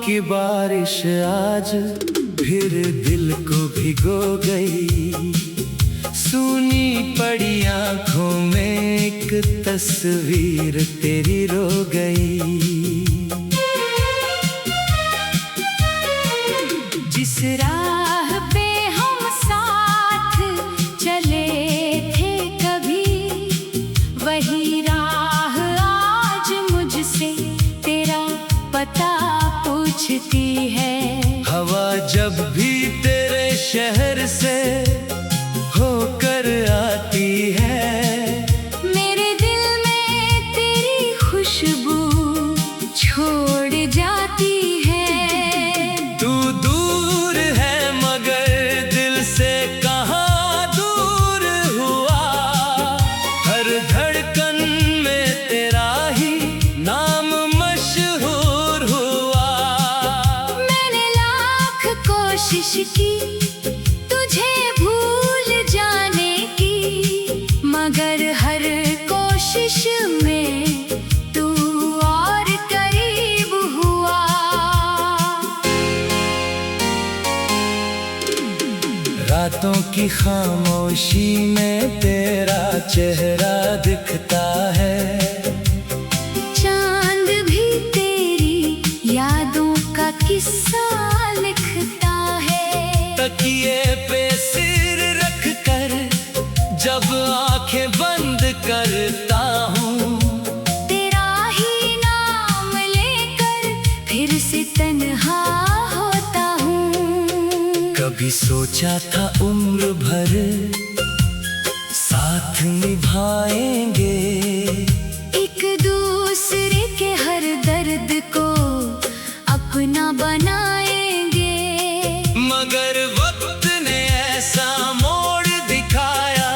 की बारिश आज फिर दिल को भिगो गई। सूनी पड़ी आंखों में एक तस्वीर तेरी रो गई। जिस राह पे हम साथ चले थे कभी, वही राह आज मुझसे तेरा पता पूछती है। हवा जब भी तेरे शहर से होकर आती है, मेरे दिल में तेरी खुशबू छोड़ जाती है। तू दूर है मगर दिल से कहाँ दूर हुआ। हर धड़कन में तेरा ही नाम मशहूर हुआ। मैंने लाख कोशिश की तुझे भूल जाने की, मगर हर कोशिश में तू और करीब हुआ। रातों की खामोशी में तेरा चेहरा दिखता है। चांद भी तेरी यादों का किस्सा लिखता है। तकिए पे सिर रख कर जब आंखें बंद करता हूँ, तेरा ही नाम लेकर फिर से तन्हा होता हूँ। कभी सोचा था उम्र भर साथ निभाएंगे, एक दूसरे के हर दर्द को अपना बनाएंगे। मगर वक्त ने ऐसा मोड़ दिखाया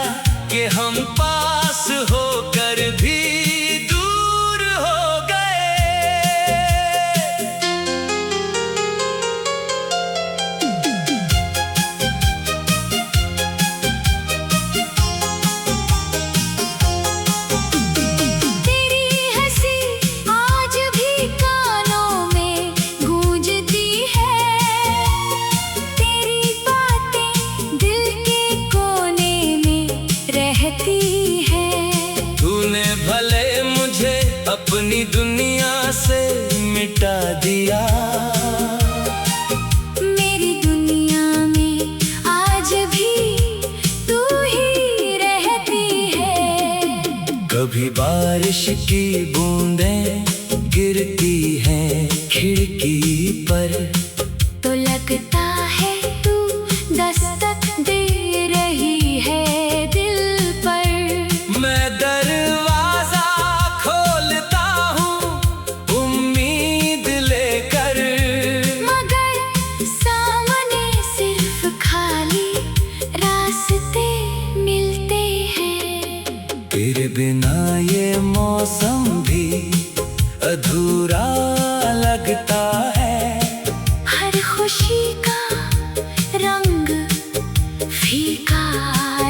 कि हम पास होकर भी दूर हो गए। तेरी हंसी आज भी कानों में गूंजती है। तेरी बातें दिल के कोने में रहती हैं। तूने भले मुझे अपनी दुनिया से मिटा दिया, मेरी दुनिया में आज भी तू ही रहती है। कभी बारिश की बूंदें गिरती हैं खिड़की पर, तो लगता है तू दस्तक दे रही है दिल पर। मैं दरवाजा खोलता हूँ उम्मीद लेकर, मगर सामने सिर्फ खाली रास्ते मिलते हैं। तेरे बिना ये मौसम भी अधूरा लगता है। हर खुशी का रंग फीका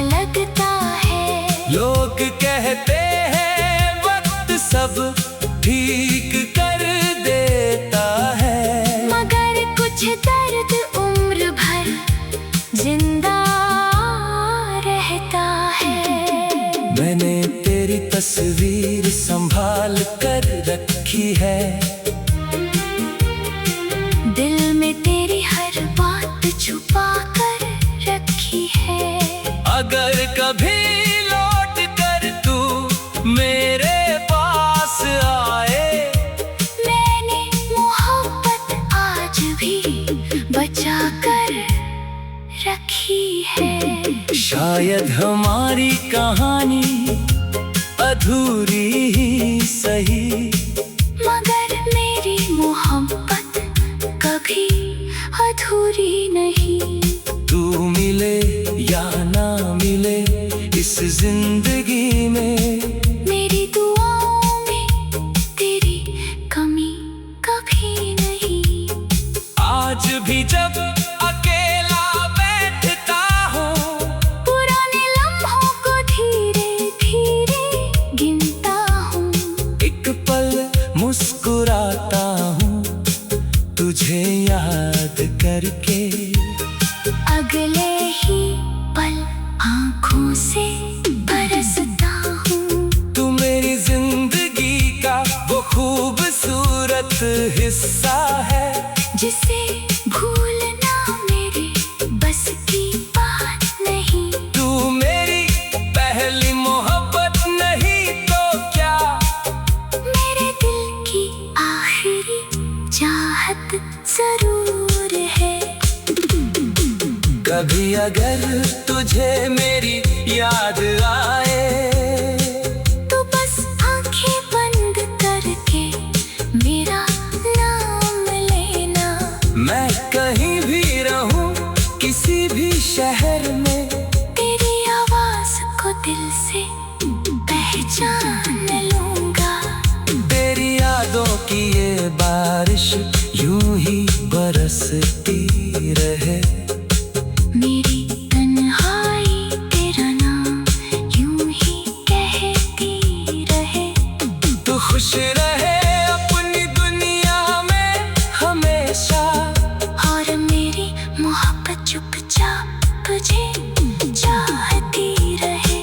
लगता है। लोग कहते हैं वक्त सब ठीक कर देता है, मगर कुछ दर्द उम्र भर जिंदा रहता है। मैंने तेरी तस्वीर संभाल कर रखी है। दिल में तेरी हर बात छुपा कर रखी है। अगर कभी लौट कर तू मेरे पास आए, मैंने मोहब्बत आज भी बचा कर रखी है। शायद हमारी कहानी अधूरी ही सही, मगर मेरी मोहब्बत कभी अधूरी नहीं। तू मिले या ना मिले इस जिंदगी में, मेरी दुआओं में तेरी कमी कभी नहीं। आज भी जब अकेला बैठता हूँ, पुराने लम्हों को धीरे धीरे गिनता हूँ। एक पल कभी अगर तुझे मेरी याद आए तो बस आंखें बंद करके मेरा नाम लेना। मैं कहीं भी रहूं किसी भी शहर में, तेरी आवाज को दिल से पहचान लूंगा। तेरी यादों की ये बारिश यूं ही बरसती रहे। मेरी तन्हाई तेरा नाम यूं ही कहती रहे। तू खुश रहे अपनी दुनिया में हमेशा, और मेरी मोहब्बत चुपचाप तुझे चाहती रहे।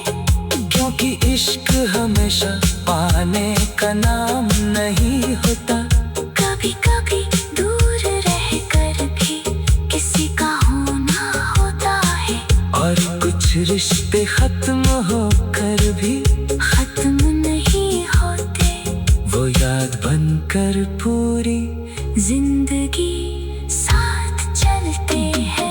क्योंकि इश्क हमेशा पाने का नाम नहीं होता। कभी कभी दूर रह कर भी किसी का होना होता है। और कुछ रिश्ते खत्म होकर भी खत्म नहीं होते, वो याद बनकर पूरी जिंदगी साथ चलते हैं।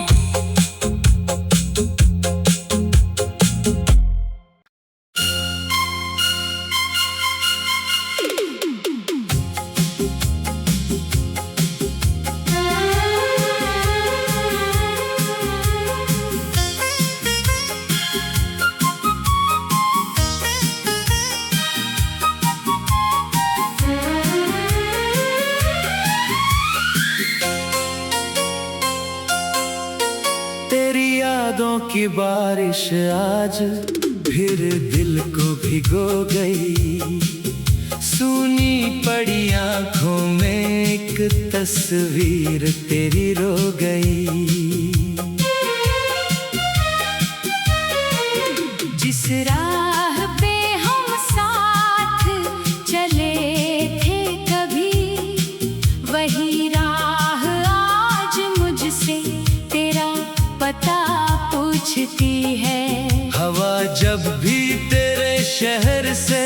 तेरी यादों की बारिश आज फिर दिल को भिगो गई। सूनी पड़ी आंखों में एक तस्वीर तेरी रो गई। जिस राह पे हम साथ चले थे कभी, वही राह आज मुझसे तेरा पता पूछती है। हवा जब भी तेरे शहर से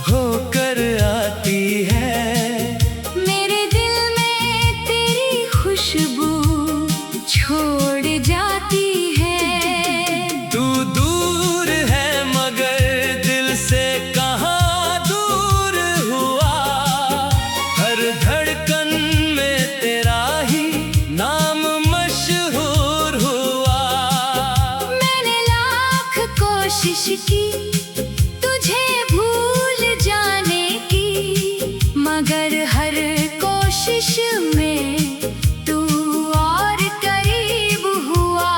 होकर आती है, मेरे दिल में तेरी खुशबू छोड़ जाती है। तू दूर है मगर दिल से कहाँ दूर हुआ। हर धड़कन में तेरा ही नाम मशहूर हुआ। मैंने लाख कोशिश की तुझे भूल जाने की, मगर हर कोशिश में तू और करीब हुआ।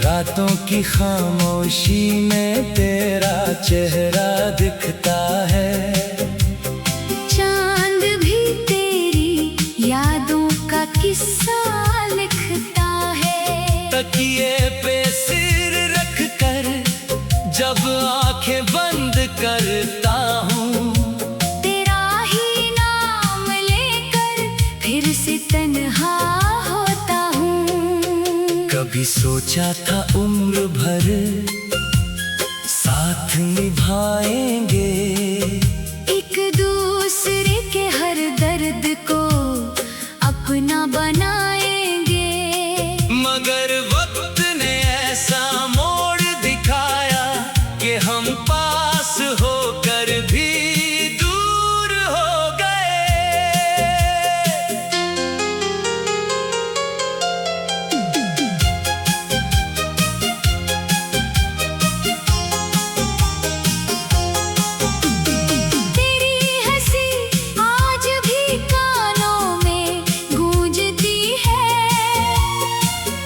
रातों की खामोशी में तेरा चेहरा दिखता है। चांद भी तेरी यादों का किस्सा लिखता है। तकिए पे सिर रख कर जब आंखें बंद करता हूँ, तेरा ही नाम लेकर फिर से तन्हा होता हूँ। कभी सोचा था उम्र भर साथ निभाएंगे, एक दूसरे के हर दर्द को अपना बनाएंगे। मगर वक्त ने ऐसा मोड़ दिखाया कि हम पास होकर भी दूर हो गए। तेरी हंसी आज भी कानों में गूंजती है।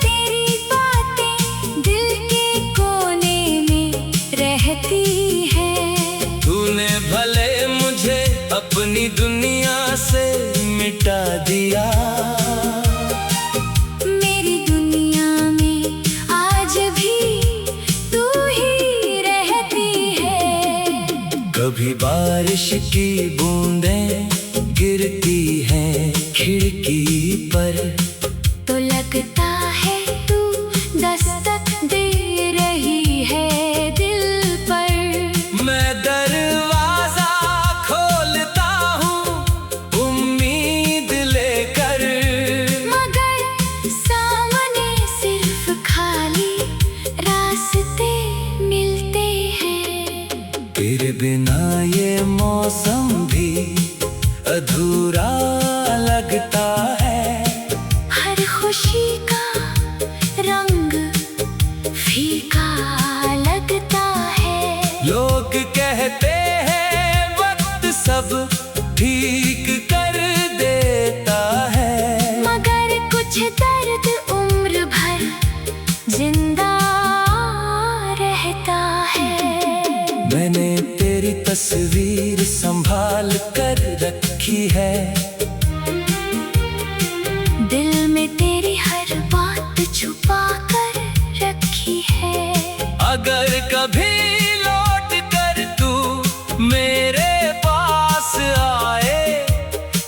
तेरी बातें दिल के कोने में रहती है। तूने भले मुझे अपनी दुनिया से मिटा दिया, मेरी दुनिया में आज भी तू ही रहती है। कभी बारिश की बूंदें गिरती हैं खिड़की पर, तो लगता है तू दस्तक दे रही है दिल पर। मैं दरवाजा खोलता हूँ उम्मीद ले बुरा लगता है। हर खुशी का रंग फीका लगता है। लोग कहते हैं वक्त सब ठीक कर देता है, मगर कुछ दर्द उम्र भर जिंदा रहता है। मैंने तेरी तस्वीर संभाल कर रखी है, दिल में तेरी हर बात छुपा कर रखी है। अगर कभी लौट कर तू मेरे पास आए,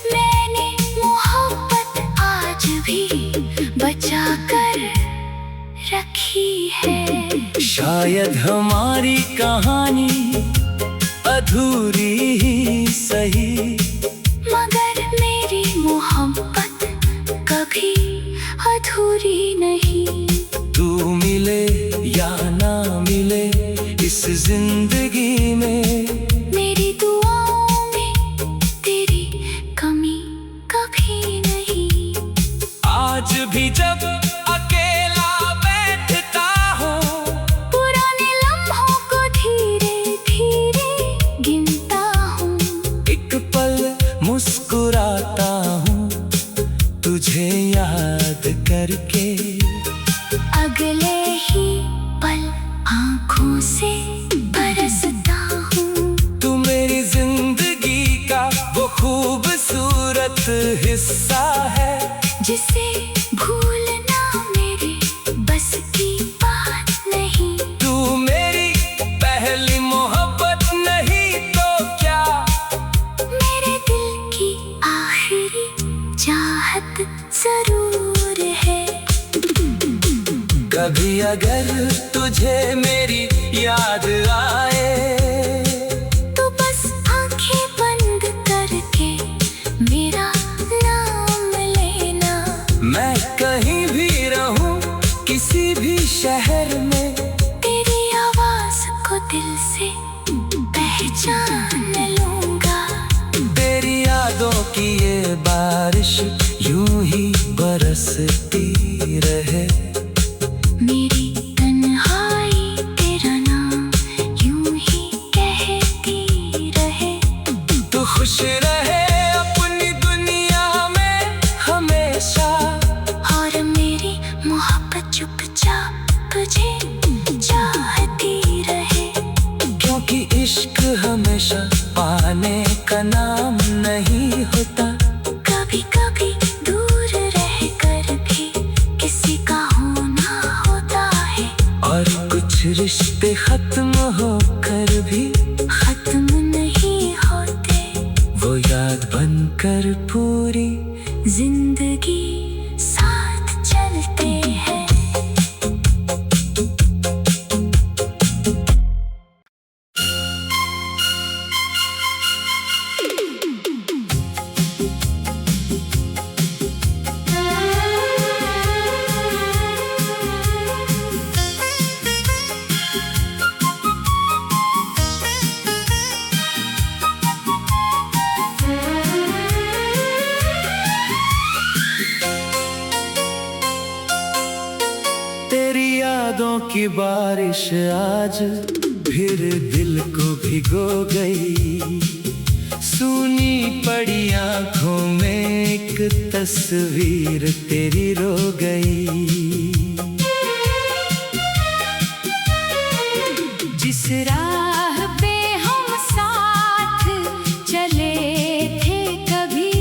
मैंने मोहब्बत आज भी बचा कर रखी है। शायद हमारी कहानी अधूरी ही सही, मगर मेरी मोहब्बत कभी अधूरी नहीं। तू मिले या ना मिले इस जिंदगी में, मेरी दुआओं में तेरी कमी कभी नहीं। आज भी जब अकेला बैठता हूँ, पुराने लम्हों को धीरे धीरे गिनता हूँ। एक पल मुस्कुराता हूँ तुझे याद करके। अगले ही पल आँखों से बरसता हूँ। तू मेरी जिंदगी का वो खूबसूरत हिस्सा है, जिसे भूलना मेरे बस की बात नहीं। तू मेरी पहली मोहब्बत नहीं तो क्या, मेरे दिल की आखिरी चाहत जरूर है। कभी अगर तुझे मेरी याद आए, तो बस आंखें बंद करके मेरा नाम लेना। मैं कहीं भी रहूं किसी भी शहर में, तेरी आवाज को दिल से पहचान लूंगा। तेरी यादों की ये बारिश यूं ही बरसती रहे। मेरी तन्हाई तेरा नाम यूं ही कहती रहे। तू खुश रहे अपनी दुनिया में हमेशा, और मेरी मोहब्बत चुपचाप तुझे चाहती रहे। क्योंकि इश्क हमेशा पाने का नाम नहीं होता। कभी कभी दूर रहकर भी किसी का होना होता है, और कुछ रिश्ते खत्म होकर भी खत्म नहीं होते। वो याद बनकर पूरी जिंदगी साथ चलते हैं। तेरी यादों की बारिश आज फिर दिल को भिगो गई। सूनी पड़ी आंखों में एक तस्वीर तेरी रो गई। जिस राह पे हम साथ चले थे कभी,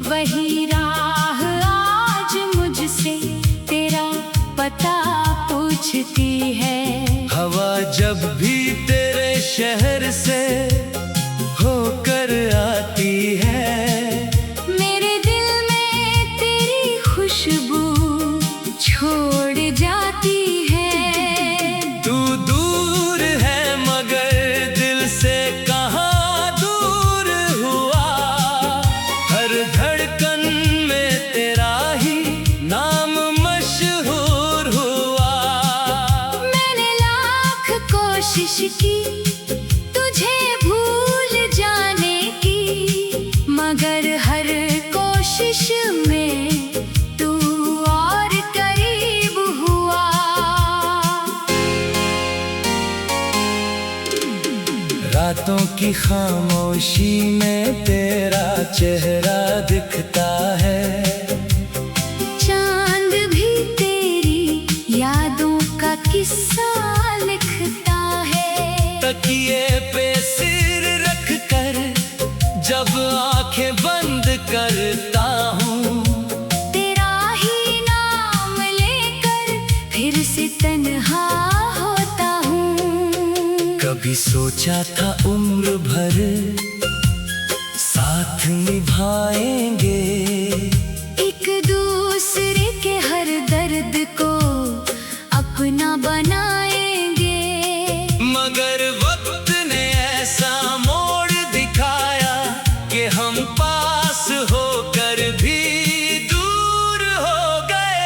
वही राह आज मुझसे तेरा पता पूछती है। हवा जब भी तेरे शहर से होकर आती है, मेरे दिल में तेरी खुशबू छोड़ जाती है। तू दूर है मगर दिल से कहाँ दूर हुआ। हर धड़कन में तेरा ही नाम मशहूर हुआ। मैंने लाख कोशिश की तुझे भूल जाने की, मगर हर कोशिश में तू और करीब हुआ। रातों की खामोशी में तेरा चेहरा दिखता है। चांद भी तेरी यादों का किस्सा लिखता है। तकिए पे सिर रख कर जब आंखें बंद करता हूँ, तेरा ही नाम लेकर फिर से तन्हा होता हूँ। कभी सोचा था उम्र भर साथ निभाएंगे, एक दूसरे के हर दर्द को अपना बनाएंगे। मगर वक्त ने ऐसा मोड़ दिखाया कि हम पास होकर भी दूर हो गए।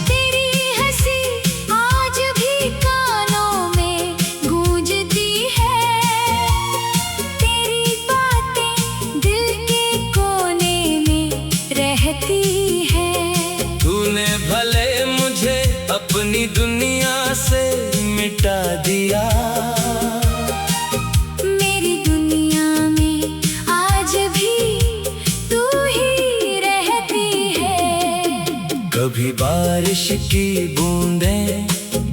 तेरी हंसी आज भी कानों में गूंजती है। तेरी बातें दिल के कोने में रहती हैं। तूने भले मुझे अपनी दुनिया से मिटा दिया, मेरी दुनिया में आज भी तू ही रहती है। कभी बारिश की बूंदें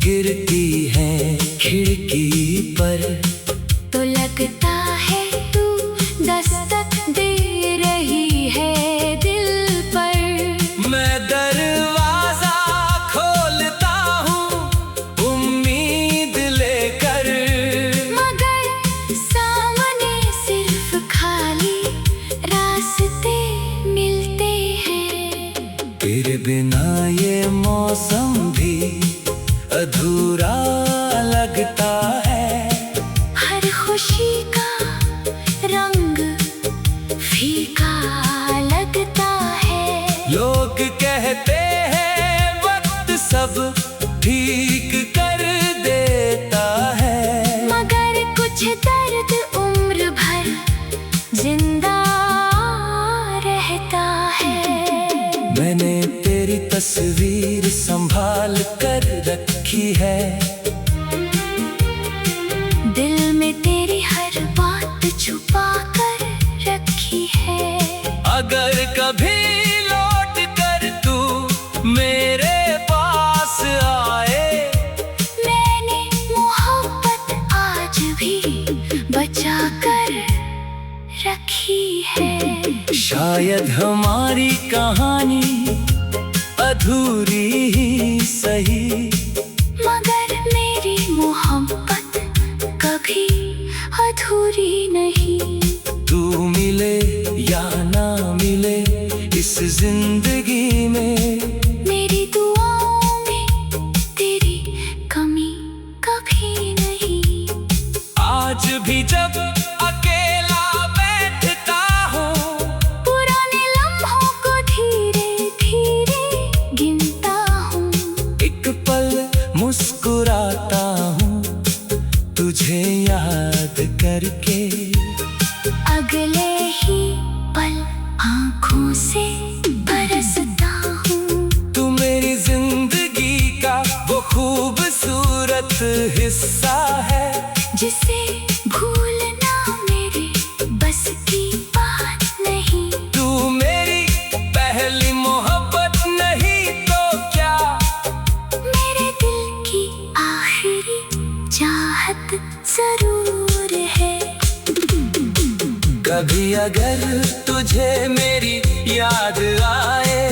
गिरती हैं खिड़की पर, तो लगता है तू दस्तक दे रही है दिल पर। मैं दरवाजा खोलता हूँ उम्मीद लेकर, मगर सामने सिर्फ खाली रास्ते मिलते हैं। तेरे बिना ये मौसम भी अधूरा लगता है। हर खुशी का रंग फीका लगता है। लोग कहते हैं वक्त सब ठीक कर देता है, मगर कुछ दर्द उम्र भर जिंदा रहता है। मैंने तेरी तस्वीर संभाल कर रखी है। दिल में तेरी हर बात छुपा कर रखी है। अगर कभी लौट कर तू मेरे पास आए, मैंने मोहब्बत आज भी बचा कर रखी है। शायद हमारी कहानी अधूरी ही सही, मगर मेरी मोहब्बत कभी अधूरी नहीं। तू मिले या ना मिले इस जिंदगी में, मेरी दुआओं में तेरी कमी कभी नहीं। आज भी जब अकेला बैठता हूँ, पुराने लम्हों को धीरे धीरे गिनता हूँ। एक पल मुस्कुराता हूँ तुझे याद करके। अगले ही पल आँखों से बरसता हूँ। तू मेरी जिंदगी का वो खूबसूरत हिस्सा है, जिसे भूलना मेरे बस की बात नहीं। तू मेरी पहली मोहब्बत नहीं तो क्या, मेरे दिल की आखिरी चाहत जरूर है। कभी अगर तुझे मेरी याद आए,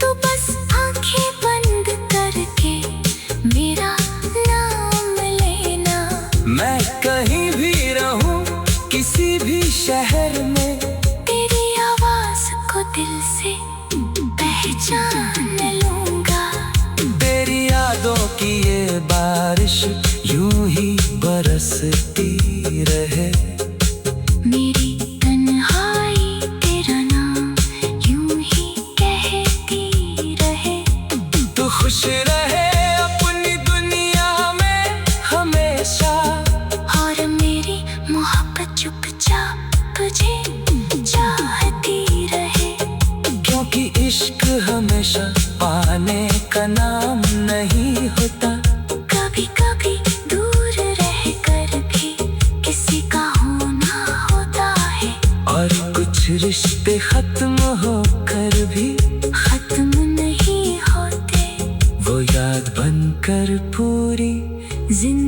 तो बस आंखें बंद करके मेरा नाम लेना। मैं कहीं भी रहूं किसी भी शहर में, तेरी आवाज को दिल से पहचान लूंगा। तेरी यादों की ये बारिश यूं ही बरसती रहे। मेरी तन्हाई तेरा नाम यूं ही कह क्योंकि इश्क हमेशा पाने का नाम नहीं होता। कभी कभी दूर रहकर भी किसी का होना होता है। और कुछ रिश्ते खत्म होकर भी खत्म नहीं होते, वो याद बनकर पूरी जिंदगी